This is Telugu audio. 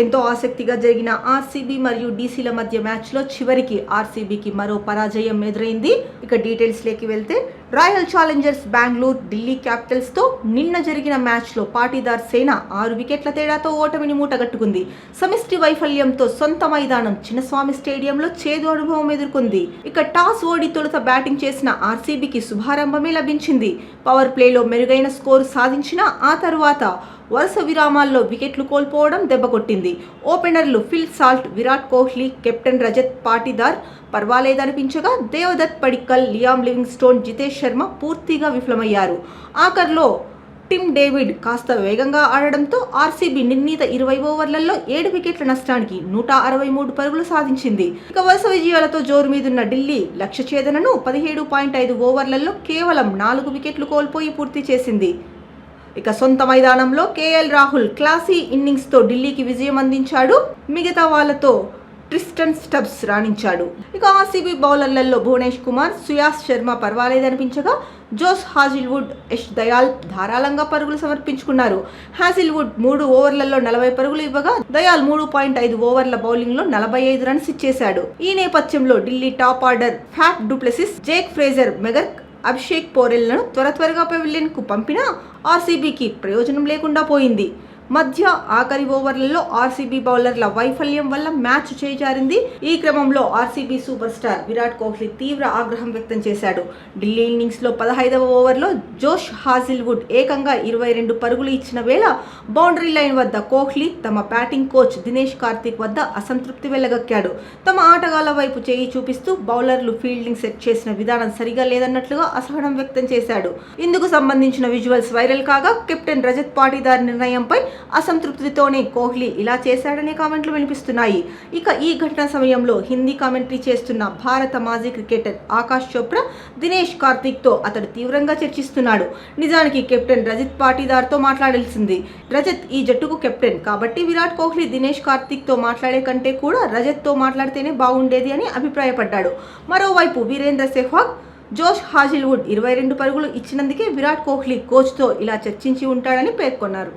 ఎంతో ఆసక్తిగా జరిగిన ఆర్సీబీ మరియు డీసీల మధ్య మ్యాచ్లో చివరికి ఆర్సీబీకి మరో పరాజయం ఎదురైంది. ఇక డీటెయిల్స్లోకి వెళ్తే రాయల్ ఛాలెంజర్స్ బెంగళూరు ఢిల్లీ క్యాపిటల్స్తో నిన్న జరిగిన మ్యాచ్లో పాటీదార్ సేన 6 వికెట్ల తేడాతో ఓటమిని మూటగట్టుకుంది. సమిష్టి వైఫల్యంతో సొంత మైదానం చిన్నస్వామి స్టేడియంలో చేదు అనుభవం ఎదుర్కొంది. ఇక టాస్ ఓడి తొలుత బ్యాటింగ్ చేసిన ఆర్సీబీకి శుభారంభమే లభించింది. పవర్ ప్లేలో మెరుగైన స్కోరు సాధించిన ఆ తరువాత వరుస విరామాల్లో వికెట్లు కోల్పోవడం దెబ్బకొట్టింది. ఓపెనర్లు Phil Salt, Virat Kohli, captain Rajat Patidar పర్వాలేదనిపించగా దేవదత్ పడిక్కల్, లియామ్ లివింగ్స్టోన్, జితేష్ శర్మ పూర్తిగా విఫలమయ్యారు. ఆఖర్లో టిమ్ డేవిడ్ కాస్త వేగంగా ఆడడంతో ఆర్సీబీ నిర్ణీత 20 ఓవర్లలో 7 వికెట్ల నష్టానికి 163 పరుగులు సాధించింది. ఇక వరుస విజయాలతో జోరు మీదున్న ఢిల్లీ లక్ష్య ఛేదనను 17.5 ఓవర్లలో కేవలం 4 వికెట్లు కోల్పోయి పూర్తి చేసింది. ఇక సొంత మైదానంలో కేఎల్ రాహుల్ క్లాసీ ఇన్నింగ్స్తో ఢిల్లీకి విజయం అందించాడు. మిగతా వాళ్లతో ట్రిస్టన్ స్టబ్స్ రాణించాడు. ఇక ఆర్సీబీ బౌలర్లలో భువనేష్ కుమార్, సుయాస్ శర్మ పర్వాలేదనిపించగా జోస్ హాజిల్వుడ్, యష్ దయాల్ ధారాళంగా పరుగులు సమర్పించుకున్నారు. హాజిల్వుడ్ 3 ఓవర్లలో 40 పరుగులు ఇవ్వగా దయాల్ 3.5 ఓవర్ల బౌలింగ్లో 45 రన్స్ ఇచ్చేశాడు. ఈ నేపథ్యంలో Delhi top order Faf du Plessis, Jake Fraser, McGurk, Abhishek పోరెల్లను త్వరగా పెవిలియన్కు పంపినా ఆర్సీబీకి ప్రయోజనం లేకుండా పోయింది. మధ్య ఆఖరి ఓవర్లలో ఆర్సీబీ బౌలర్ల వైఫల్యం వల్ల మ్యాచ్ చేజారింది. ఈ క్రమంలో RCB super star Virat Kohli తీవ్ర ఆగ్రహం వ్యక్తం చేశాడు. ఢిల్లీ ఇన్నింగ్స్లో 15వ ఓవర్లో జోష్ హాజిల్వుడ్ ఏకంగా 22 పరుగులు ఇచ్చిన వేళ బౌండరీ లైన్ వద్ద కోహ్లీ తమ బ్యాటింగ్ కోచ్ దినేష్ కార్తిక్ వద్ద అసంతృప్తి వెళ్లగక్కాడు. తమ ఆటగాళ్ల వైపు చేయి చూపిస్తూ బౌలర్లు ఫీల్డింగ్ సెట్ చేసిన విధానం సరిగా లేదన్నట్లుగా అసహనం వ్యక్తం చేశాడు. ఇందుకు సంబంధించిన విజువల్స్ వైరల్ కాగా కెప్టెన్ రజత్ పాటీదార్ నిర్ణయంపై అసంతృప్తితోనే కోహ్లీ ఇలా చేశాడనే కామెంట్లు వినిపిస్తున్నాయి. ఇక ఈ ఘటన సమయంలో హిందీ కామెంటరీ చేస్తున్న భారత మాజీ క్రికెటర్ ఆకాష్ చోప్రా దినేష్ కార్తిక్తో అతడు తీవ్రంగా చర్చిస్తున్నాడు. నిజానికి కెప్టెన్ రజత్ పాటీదార్తో మాట్లాడాల్సింది. రజత్ ఈ జట్టుకు కెప్టెన్ కాబట్టి విరాట్ కోహ్లీ దినేష్ కార్తిక్తో మాట్లాడే కంటే కూడా రజత్తో మాట్లాడితేనే బాగుండేది అని అభిప్రాయపడ్డాడు. మరోవైపు వీరేంద్ర సెహ్వాగ్, జోష్ హాజిల్వుడ్ 22 పరుగులు ఇచ్చినందుకే విరాట్ కోహ్లీ కోచ్తో ఇలా చర్చించి ఉంటాడని పేర్కొన్నారు.